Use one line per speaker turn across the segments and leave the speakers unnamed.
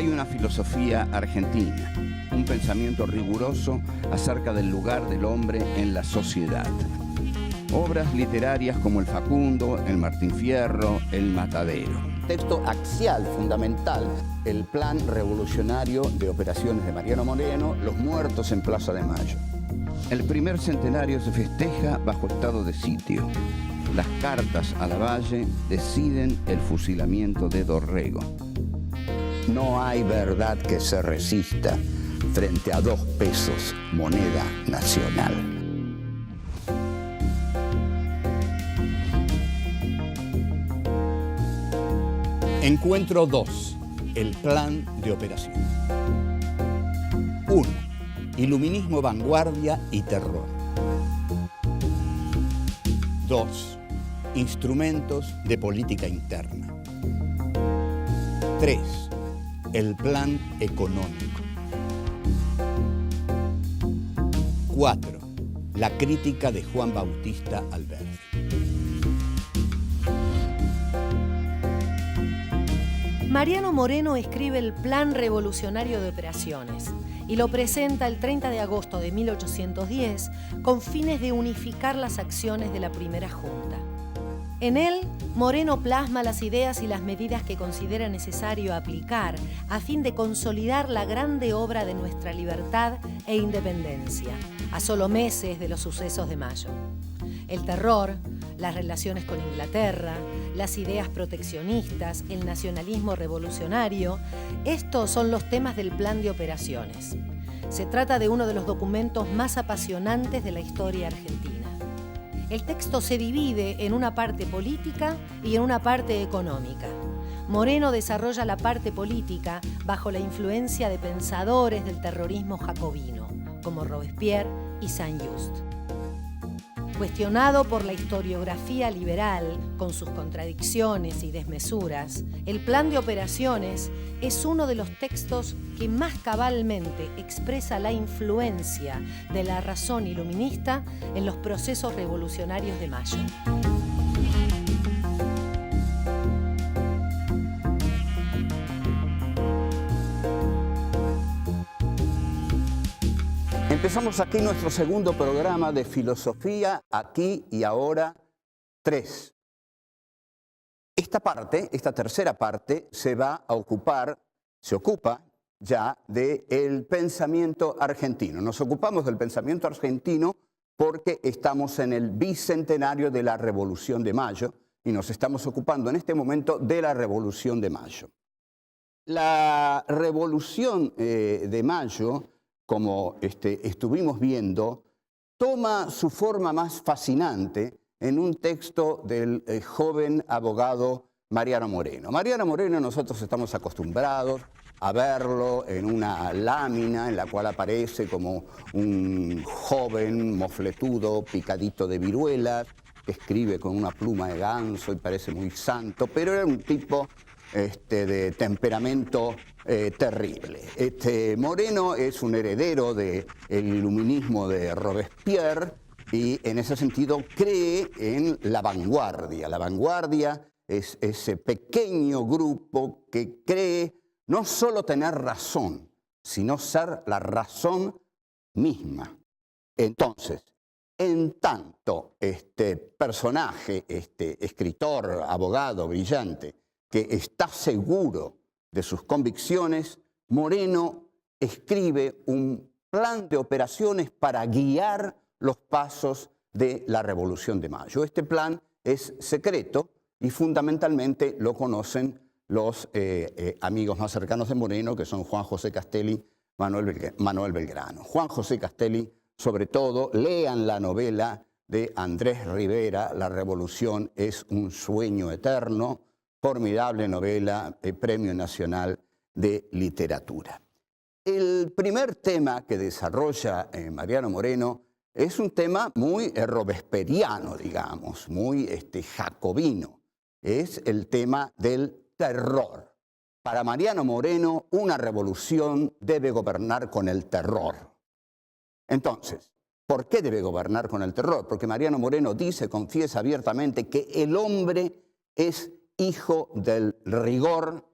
Hay una filosofía argentina, un pensamiento riguroso acerca del lugar del hombre en la sociedad. Obras literarias como El Facundo, El Martín Fierro, El Matadero. Texto axial, fundamental, el plan revolucionario de operaciones de Mariano Moreno, Los muertos en Plaza de Mayo. El primer centenario se festeja bajo estado de sitio. Las cartas a Lavalle deciden el fusilamiento de Dorrego. No hay verdad que se resista frente a 2 pesos, moneda nacional. Encuentro 2. El plan de operación. 1. Iluminismo, vanguardia y terror. 2. Instrumentos de política interna. 3. El plan económico. 4. La crítica de Juan Bautista Alberdi.
Mariano Moreno escribe el Plan Revolucionario de Operaciones y lo presenta el 30 de agosto de 1810 con fines de unificar las acciones de la primera junta. En él, Moreno plasma las ideas y las medidas que considera necesario aplicar a fin de consolidar la grande obra de nuestra libertad e independencia, a solo meses de los sucesos de mayo. El terror, las relaciones con Inglaterra, las ideas proteccionistas, el nacionalismo revolucionario, estos son los temas del plan de operaciones. Se trata de uno de los documentos más apasionantes de la historia argentina. El texto se divide en una parte política y en una parte económica. Moreno desarrolla la parte política bajo la influencia de pensadores del terrorismo jacobino, como Robespierre y Saint-Just. Cuestionado por la historiografía liberal, con sus contradicciones y desmesuras, el plan de operaciones es uno de los textos que más cabalmente expresa la influencia de la razón iluminista en los procesos revolucionarios de mayo.
Empezamos aquí nuestro segundo programa de Filosofía Aquí y Ahora 3. Esta tercera parte, se ocupa ya del pensamiento argentino. Nos ocupamos del pensamiento argentino porque estamos en el bicentenario de la Revolución de Mayo y nos estamos ocupando en este momento de la Revolución de Mayo. La Revolución de Mayo, como estuvimos viendo, toma su forma más fascinante en un texto del joven abogado Mariano Moreno. Mariano Moreno, nosotros estamos acostumbrados a verlo en una lámina en la cual aparece como un joven mofletudo, picadito de viruelas, que escribe con una pluma de ganso y parece muy santo, pero era un tipo de temperamento terrible. Moreno es un heredero del iluminismo de Robespierre y en ese sentido cree en la vanguardia. La vanguardia es ese pequeño grupo que cree no solo tener razón, sino ser la razón misma. Entonces, en tanto este personaje, escritor, abogado brillante, que está seguro de sus convicciones, Moreno escribe un plan de operaciones para guiar los pasos de la Revolución de Mayo. Este plan es secreto y fundamentalmente lo conocen los amigos más cercanos de Moreno, que son Juan José Castelli, Manuel Belgrano. Juan José Castelli, sobre todo, lean la novela de Andrés Rivera, La Revolución es un sueño eterno, formidable novela, Premio Nacional de Literatura. El primer tema que desarrolla Mariano Moreno es un tema muy robesperiano, digamos, muy jacobino. Es el tema del terror. Para Mariano Moreno, una revolución debe gobernar con el terror. Entonces, ¿por qué debe gobernar con el terror? Porque Mariano Moreno confiesa abiertamente que el hombre es hijo del rigor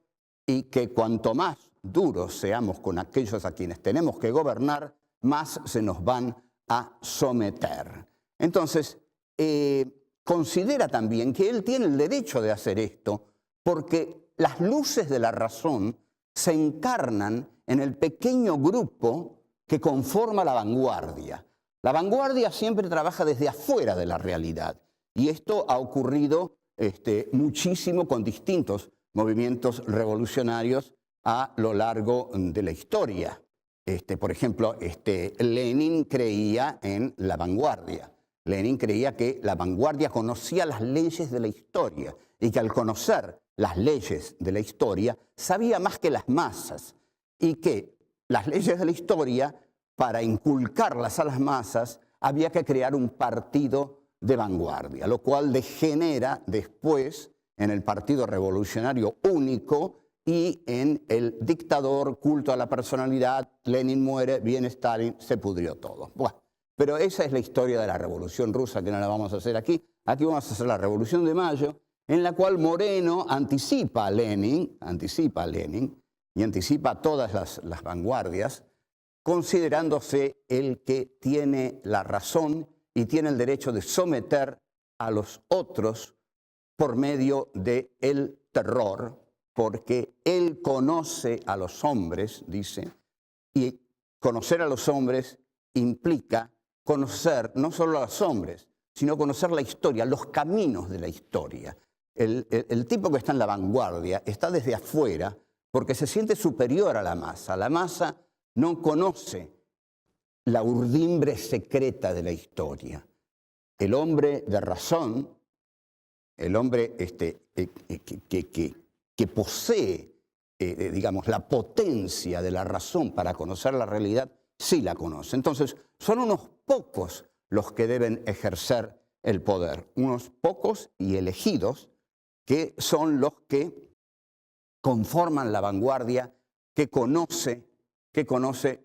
y que cuanto más duros seamos con aquellos a quienes tenemos que gobernar, más se nos van a someter. Entonces, considera también que él tiene el derecho de hacer esto porque las luces de la razón se encarnan en el pequeño grupo que conforma la vanguardia. La vanguardia siempre trabaja desde afuera de la realidad y esto ha ocurrido muchísimo con distintos movimientos revolucionarios a lo largo de la historia. Por ejemplo, Lenin creía en la vanguardia. Lenin creía que la vanguardia conocía las leyes de la historia y que al conocer las leyes de la historia sabía más que las masas y que las leyes de la historia, para inculcarlas a las masas, había que crear un partido de vanguardia, lo cual degenera después en el Partido Revolucionario Único y en el dictador, culto a la personalidad. Lenin muere, viene Stalin, se pudrió todo. Bueno, pero esa es la historia de la Revolución Rusa, que no la vamos a hacer aquí. Aquí vamos a hacer la Revolución de Mayo, en la cual Moreno anticipa a Lenin y anticipa a todas las vanguardias, considerándose el que tiene la razón y tiene el derecho de someter a los otros por medio del terror, porque él conoce a los hombres, dice, y conocer a los hombres implica conocer no solo a los hombres, sino conocer la historia, los caminos de la historia. El tipo que está en la vanguardia está desde afuera porque se siente superior a la masa. La masa no conoce la urdimbre secreta de la historia. El hombre de razón, el hombre que posee, digamos, la potencia de la razón para conocer la realidad, sí la conoce. Entonces, son unos pocos los que deben ejercer el poder, unos pocos y elegidos, que son los que conforman la vanguardia, que conoce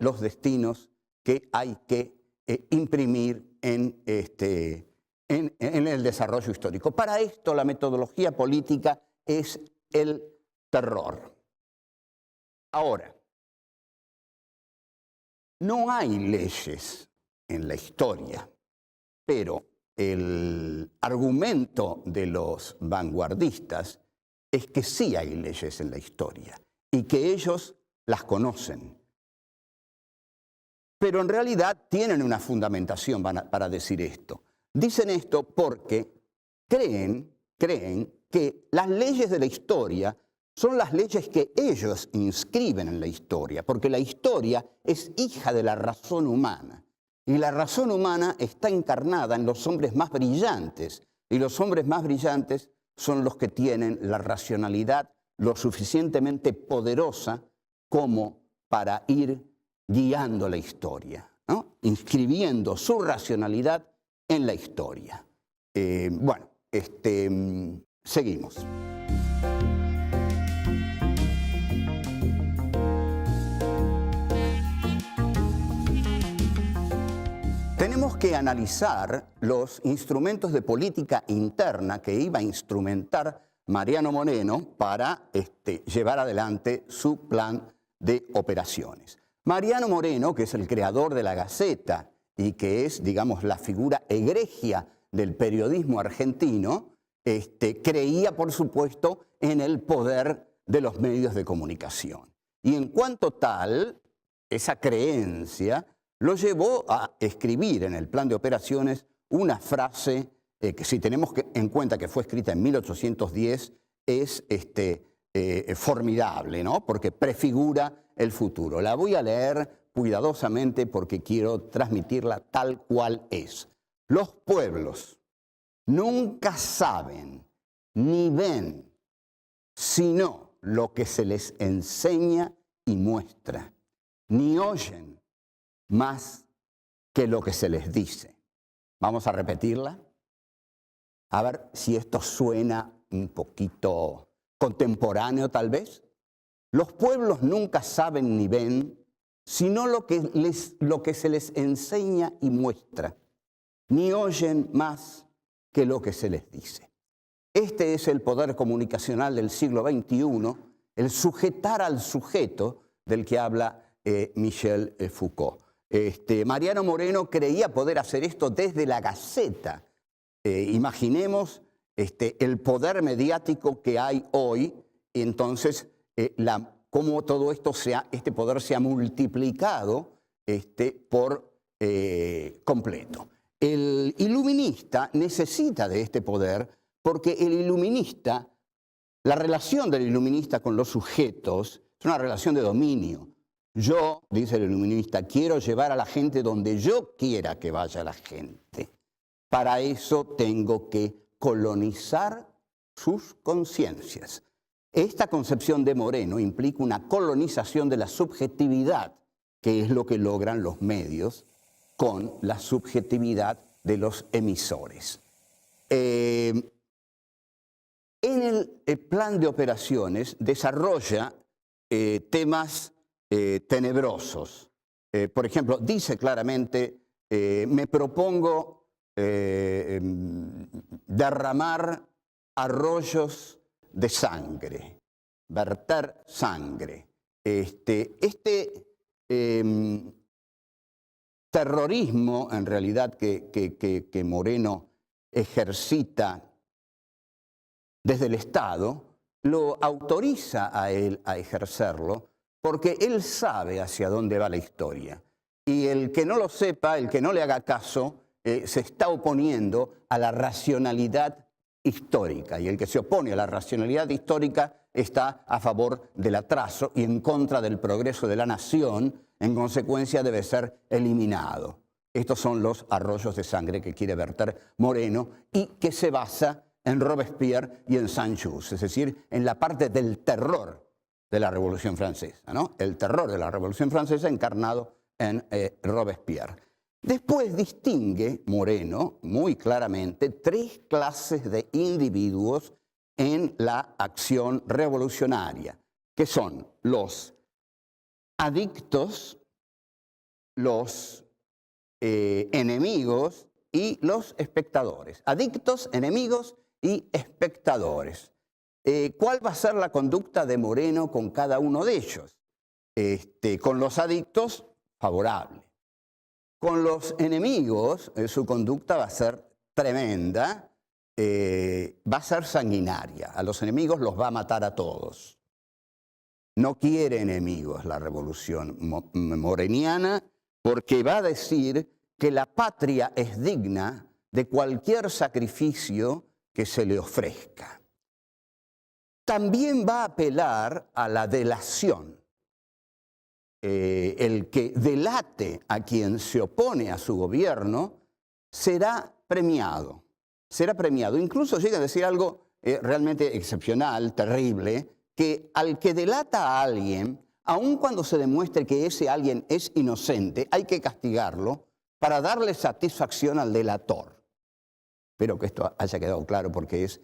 los destinos que hay que imprimir en el desarrollo histórico. Para esto la metodología política es el terror. Ahora, no hay leyes en la historia, pero el argumento de los vanguardistas es que sí hay leyes en la historia y que ellos las conocen. Pero en realidad tienen una fundamentación para decir esto. Dicen esto porque creen que las leyes de la historia son las leyes que ellos inscriben en la historia, porque la historia es hija de la razón humana. Y la razón humana está encarnada en los hombres más brillantes, y los hombres más brillantes son los que tienen la racionalidad lo suficientemente poderosa como para ir guiando la historia, ¿no? Inscribiendo su racionalidad en la historia. Seguimos. Tenemos que analizar los instrumentos de política interna que iba a instrumentar Mariano Moreno para llevar adelante su plan de operaciones. Mariano Moreno, que es el creador de la Gaceta y que es, digamos, la figura egregia del periodismo argentino, creía, por supuesto, en el poder de los medios de comunicación. Y en cuanto tal, esa creencia lo llevó a escribir en el plan de operaciones una frase que, si tenemos en cuenta que fue escrita en 1810, es formidable, ¿no? Porque prefigura el futuro. La voy a leer cuidadosamente porque quiero transmitirla tal cual es. Los pueblos nunca saben ni ven sino lo que se les enseña y muestra, ni oyen más que lo que se les dice. Vamos a repetirla. A ver si esto suena un poquito contemporáneo, tal vez. Los pueblos nunca saben ni ven, sino lo que se les enseña y muestra, ni oyen más que lo que se les dice. Este es el poder comunicacional del siglo XXI, el sujetar al sujeto del que habla Michel Foucault. Mariano Moreno creía poder hacer esto desde la Gaceta. Imaginemos el poder mediático que hay hoy, y entonces cómo todo esto este poder se ha multiplicado por completo. El iluminista necesita de este poder porque la relación del iluminista con los sujetos es una relación de dominio. Yo, dice el iluminista, quiero llevar a la gente donde yo quiera que vaya la gente. Para eso tengo que colonizar sus conciencias. Esta concepción de Moreno implica una colonización de la subjetividad, que es lo que logran los medios con la subjetividad de los emisores. En el plan de operaciones desarrolla temas tenebrosos. Por ejemplo, dice claramente, me propongo derramar arroyos de sangre, verter sangre. Terrorismo, en realidad, que Moreno ejercita desde el Estado, lo autoriza a él a ejercerlo porque él sabe hacia dónde va la historia. Y el que no lo sepa, el que no le haga caso, se está oponiendo a la racionalidad histórica. Y el que se opone a la racionalidad histórica está a favor del atraso y en contra del progreso de la nación. En consecuencia, debe ser eliminado. Estos son los arroyos de sangre que quiere verter Moreno y que se basa en Robespierre y en Saint-Just, es decir, en la parte del terror de la Revolución Francesa, ¿no? El terror de la Revolución Francesa encarnado en Robespierre. Después distingue Moreno muy claramente tres clases de individuos en la acción revolucionaria, que son los adictos, los enemigos y los espectadores. Adictos, enemigos y espectadores. ¿Cuál va a ser la conducta de Moreno con cada uno de ellos? Con los adictos, favorable. Con los enemigos, su conducta va a ser tremenda, va a ser sanguinaria. A los enemigos los va a matar a todos. No quiere enemigos la revolución moreniana porque va a decir que la patria es digna de cualquier sacrificio que se le ofrezca. También va a apelar a la delación. El que delate a quien se opone a su gobierno será premiado. Será premiado. Incluso llega a decir algo realmente excepcional, terrible, que al que delata a alguien, aun cuando se demuestre que ese alguien es inocente, hay que castigarlo para darle satisfacción al delator. Espero que esto haya quedado claro porque es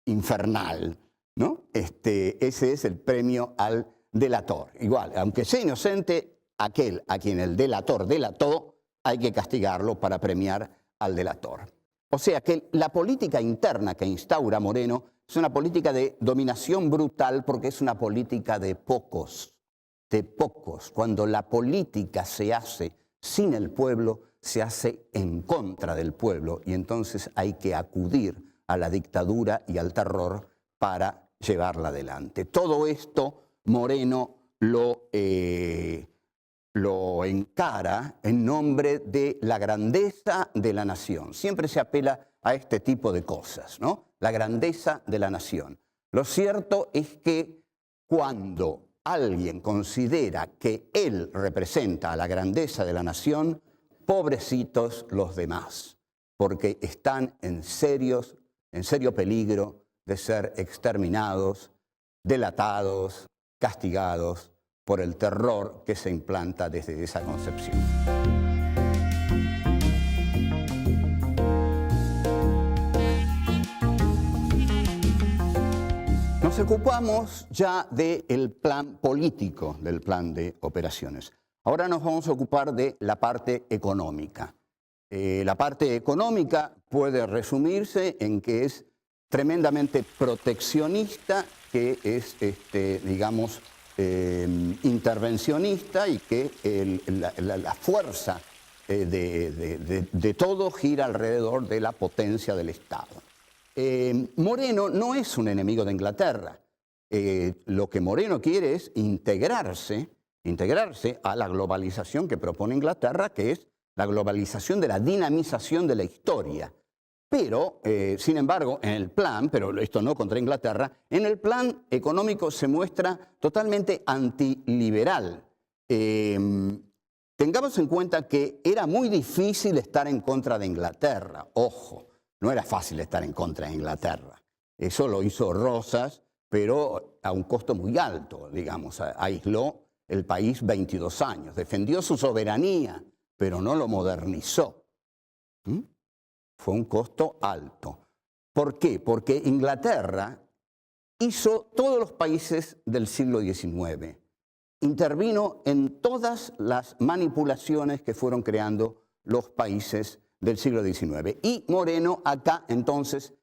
infernal, ¿no? Ese es el premio al delator. Igual, aunque sea inocente, aquel a quien el delator delató, hay que castigarlo para premiar al delator. O sea que la política interna que instaura Moreno es una política de dominación brutal porque es una política de pocos. De pocos. Cuando la política se hace sin el pueblo, se hace en contra del pueblo y entonces hay que acudir a la dictadura y al terror para llevarla adelante. Todo esto Moreno lo encara en nombre de la grandeza de la nación. Siempre se apela a este tipo de cosas, ¿no? La grandeza de la nación. Lo cierto es que cuando alguien considera que él representa a la grandeza de la nación, pobrecitos los demás, porque están en serio peligro de ser exterminados, delatados, castigados por el terror que se implanta desde esa concepción. Nos ocupamos ya del plan político, del plan de operaciones. Ahora nos vamos a ocupar de la parte económica. La parte económica puede resumirse en que es tremendamente proteccionista, que es, digamos, intervencionista y que la fuerza de todo gira alrededor de la potencia del Estado. Moreno no es un enemigo de Inglaterra. Lo que Moreno quiere es integrarse a la globalización que propone Inglaterra, que es la globalización de la dinamización de la historia. Pero, sin embargo, en el plan, pero esto no contra Inglaterra, en el plan económico se muestra totalmente antiliberal. Tengamos en cuenta que era muy difícil estar en contra de Inglaterra. Ojo, no era fácil estar en contra de Inglaterra. Eso lo hizo Rosas, pero a un costo muy alto, digamos. Aisló el país 22 años, defendió su soberanía, pero no lo modernizó. Fue un costo alto. ¿Por qué? Porque Inglaterra hizo todos los países del siglo XIX. Intervino en todas las manipulaciones que fueron creando los países del siglo XIX. Y Moreno acá entonces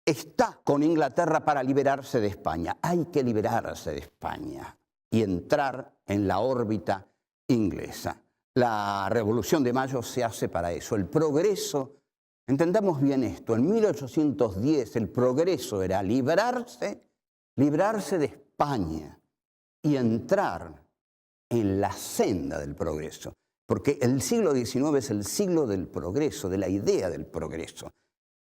está con Inglaterra para liberarse de España. Hay que liberarse de España y entrar en la órbita inglesa. La Revolución de Mayo se hace para eso. El progreso, entendamos bien esto, en 1810 el progreso era librarse de España y entrar en la senda del progreso. Porque el siglo XIX es el siglo del progreso, de la idea del progreso.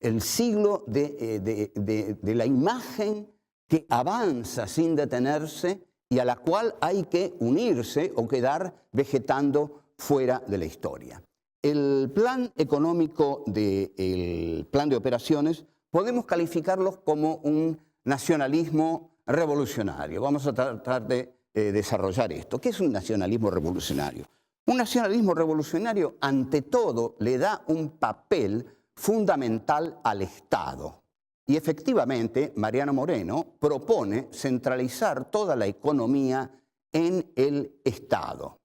El siglo de la imagen que avanza sin detenerse y a la cual hay que unirse o quedar vegetando fuera de la historia. El plan económico del plan de operaciones podemos calificarlos como un nacionalismo revolucionario. Vamos a tratar de desarrollar esto. ¿Qué es un nacionalismo revolucionario? Un nacionalismo revolucionario, ante todo, le da un papel fundamental al Estado. Y efectivamente, Mariano Moreno propone centralizar toda la economía en el Estado.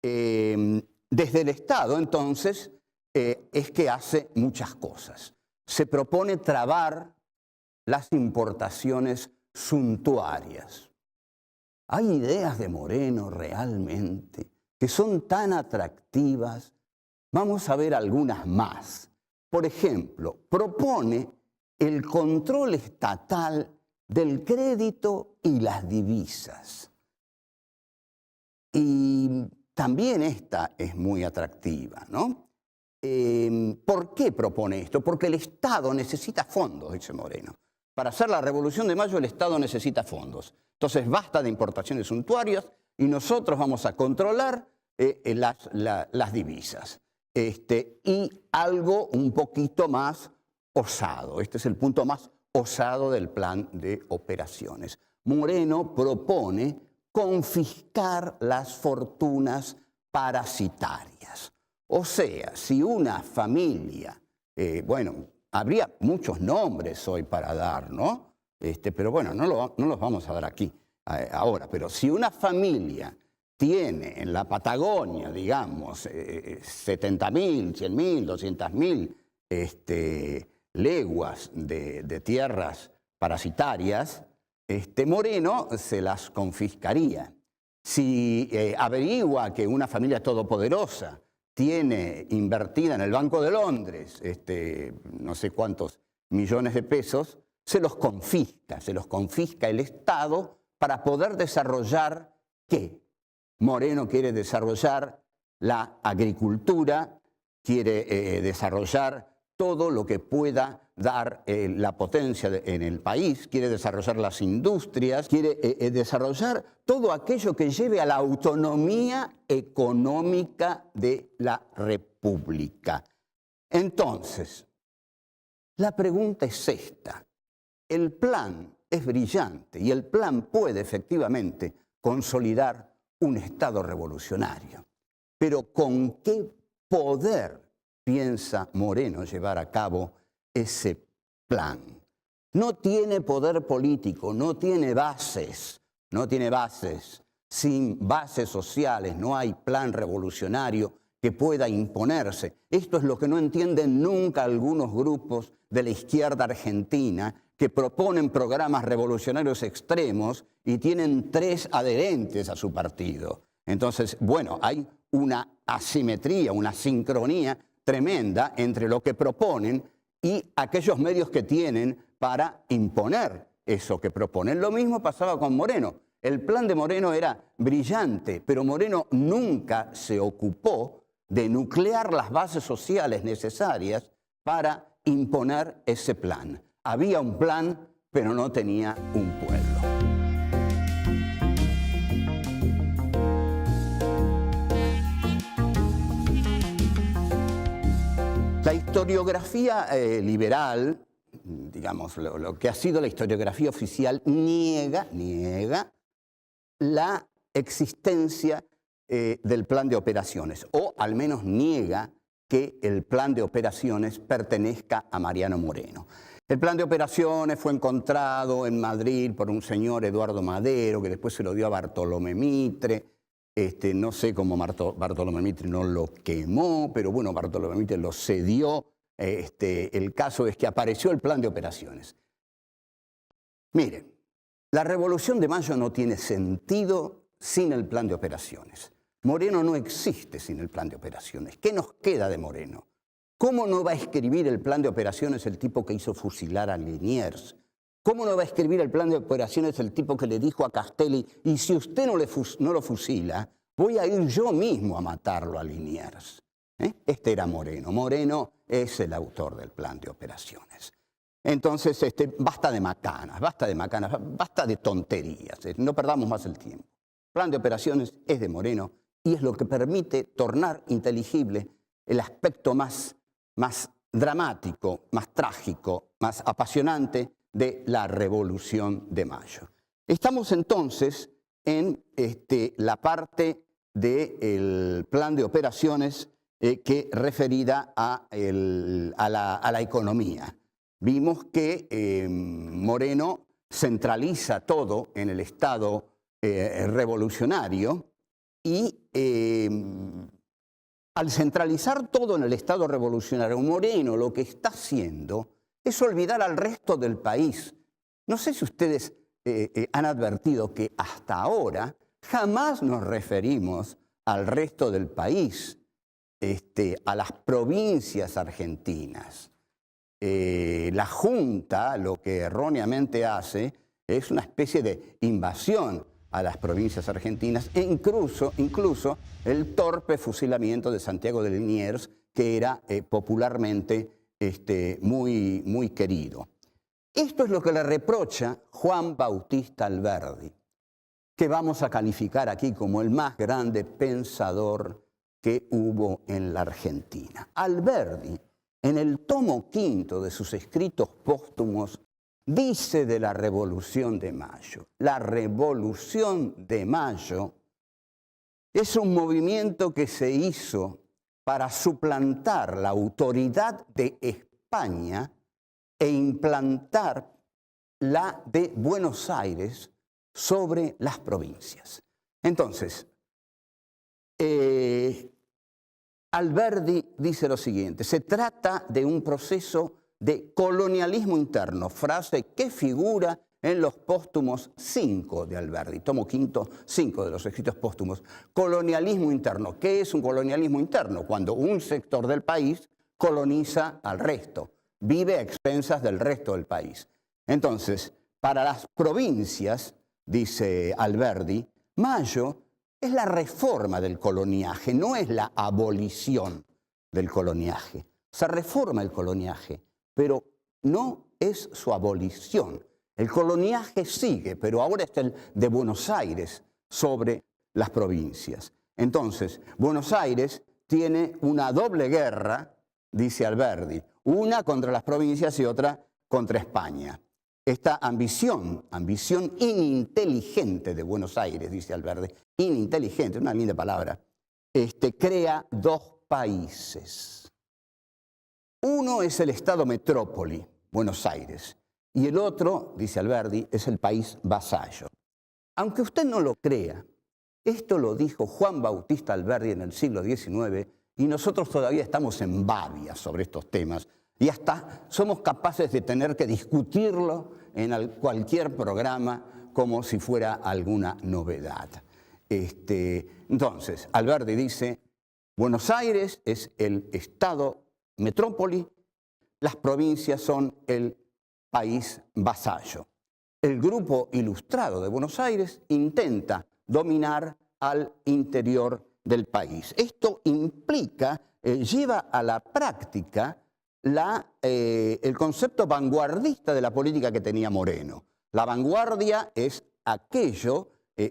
Desde el Estado, entonces, es que hace muchas cosas. Se propone trabar las importaciones suntuarias. Hay ideas de Moreno realmente que son tan atractivas. Vamos a ver algunas más. Por ejemplo, propone el control estatal del crédito y las divisas. Y también esta es muy atractiva, ¿no? ¿Por qué propone esto? Porque el Estado necesita fondos, dice Moreno. Para hacer la Revolución de Mayo el Estado necesita fondos. Entonces basta de importaciones suntuarias y nosotros vamos a controlar las divisas. Y algo un poquito más osado. Este es el punto más osado del plan de operaciones. Moreno propone confiscar las fortunas parasitarias. O sea, si una familia, habría muchos nombres hoy para dar, ¿no? Pero bueno, no los vamos a dar aquí ahora. Pero si una familia tiene en la Patagonia, digamos, 70.000, 100.000, 200.000 leguas de tierras parasitarias, Moreno se las confiscaría. Si averigua que una familia todopoderosa tiene invertida en el Banco de Londres no sé cuántos millones de pesos, se los confisca el Estado para poder desarrollar ¿qué? Moreno quiere desarrollar la agricultura, quiere desarrollar todo lo que pueda dar la potencia en el país, quiere desarrollar las industrias, quiere desarrollar todo aquello que lleve a la autonomía económica de la República. Entonces, la pregunta es esta. El plan es brillante y el plan puede efectivamente consolidar un Estado revolucionario. Pero ¿con qué poder piensa Moreno llevar a cabo ese plan? No tiene poder político, no tiene bases. Sin bases sociales no hay plan revolucionario que pueda imponerse. Esto es lo que no entienden nunca algunos grupos de la izquierda argentina, que proponen programas revolucionarios extremos y tienen 3 adherentes a su partido. Entonces, bueno, hay una asimetría, una sincronía tremenda entre lo que proponen y aquellos medios que tienen para imponer eso que proponen. Lo mismo pasaba con Moreno. El plan de Moreno era brillante, pero Moreno nunca se ocupó de nuclear las bases sociales necesarias para imponer ese plan. Había un plan, pero no tenía un pueblo. La historiografía liberal, digamos, lo que ha sido la historiografía oficial, niega la existencia del plan de operaciones, o al menos niega que el plan de operaciones pertenezca a Mariano Moreno. El plan de operaciones fue encontrado en Madrid por un señor Eduardo Madero, que después se lo dio a Bartolomé Mitre. No sé cómo Bartolomé Mitre no lo quemó, pero bueno, Bartolomé Mitre lo cedió. El caso es que apareció el plan de operaciones. Miren, la Revolución de Mayo no tiene sentido sin el plan de operaciones. Moreno no existe sin el plan de operaciones. ¿Qué nos queda de Moreno? ¿Cómo no va a escribir el plan de operaciones el tipo que hizo fusilar a Liniers? ¿Cómo no va a escribir el plan de operaciones el tipo que le dijo a Castelli, y si usted no lo fusila, voy a ir yo mismo a matarlo a Liniers? Este era Moreno. Moreno es el autor del plan de operaciones. Entonces, basta de macanas, basta de tonterías. No perdamos más el tiempo. El plan de operaciones es de Moreno y es lo que permite tornar inteligible el aspecto más dramático, más trágico, más apasionante de la Revolución de Mayo. Estamos entonces en la parte del plan de operaciones que referida a la economía. Vimos que Moreno centraliza todo en el Estado revolucionario y al centralizar todo en el Estado revolucionario, Moreno lo que está haciendo es olvidar al resto del país. No sé si ustedes han advertido que hasta ahora jamás nos referimos al resto del país, a las provincias argentinas. La Junta lo que erróneamente hace es una especie de invasión a las provincias argentinas e incluso el torpe fusilamiento de Santiago de Liniers, que era popularmente muy querido. Esto es lo que le reprocha Juan Bautista Alberdi, que vamos a calificar aquí como el más grande pensador que hubo en la Argentina. Alberdi, en el tomo 5 de sus escritos póstumos, dice de la Revolución de Mayo: la Revolución de Mayo es un movimiento que se hizo para suplantar la autoridad de España e implantar la de Buenos Aires sobre las provincias. Entonces, Alberdi dice lo siguiente: se trata de un proceso de colonialismo interno, frase que figura en los póstumos 5 de Alberdi, tomo 5 de los escritos póstumos. Colonialismo interno. ¿Qué es un colonialismo interno? Cuando un sector del país coloniza al resto, vive a expensas del resto del país. Entonces, para las provincias, dice Alberdi, Mayo es la reforma del coloniaje, no es la abolición del coloniaje. Se reforma el coloniaje, pero no es su abolición. El coloniaje sigue, pero ahora está el de Buenos Aires sobre las provincias. Entonces, Buenos Aires tiene una doble guerra, dice Alberdi, una contra las provincias y otra contra España. Esta ambición ininteligente de Buenos Aires, dice Alberdi, ininteligente, una linda palabra, crea dos países. Uno es el Estado metrópoli, Buenos Aires, y el otro, dice Alberdi, es el país vasallo. Aunque usted no lo crea, esto lo dijo Juan Bautista Alberdi en el siglo XIX y nosotros todavía estamos en babia sobre estos temas. Y hasta somos capaces de tener que discutirlo en cualquier programa como si fuera alguna novedad. Entonces, Alberdi dice, Buenos Aires es el estado metrópoli, las provincias son el país vasallo. El grupo ilustrado de Buenos Aires intenta dominar al interior del país. Esto implica, lleva a la práctica el concepto vanguardista de la política que tenía Moreno. La vanguardia es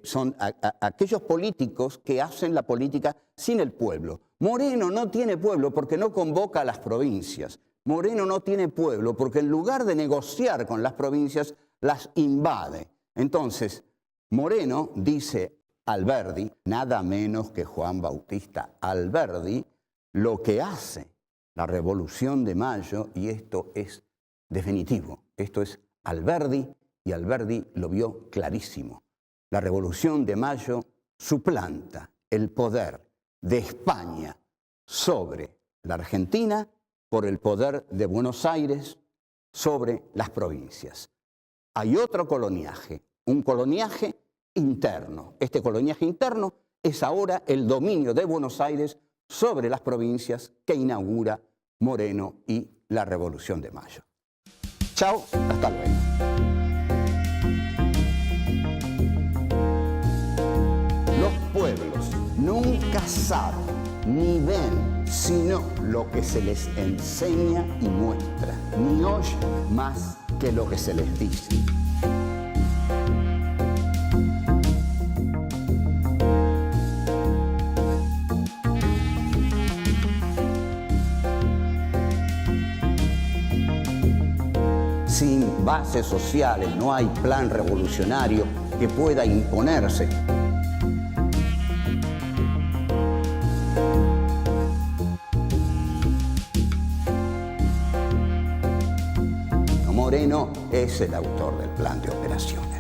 son aquellos políticos que hacen la política sin el pueblo. Moreno no tiene pueblo porque no convoca a las provincias. Moreno no tiene pueblo porque en lugar de negociar con las provincias, las invade. Entonces, Moreno, dice Alberdi, nada menos que Juan Bautista Alberdi, lo que hace la Revolución de Mayo, y esto es definitivo, esto es Alberdi, y Alberdi lo vio clarísimo. La Revolución de Mayo suplanta el poder de España sobre la Argentina por el poder de Buenos Aires sobre las provincias. Hay otro coloniaje, un coloniaje interno. Este coloniaje interno es ahora el dominio de Buenos Aires sobre las provincias que inaugura Moreno y la Revolución de Mayo. Chao, hasta luego. Los pueblos nunca saben ni ven sino lo que se les enseña y muestra, ni oyen más que lo que se les dice. Sin bases sociales no hay plan revolucionario que pueda imponerse. Moreno es el autor del plan de operaciones.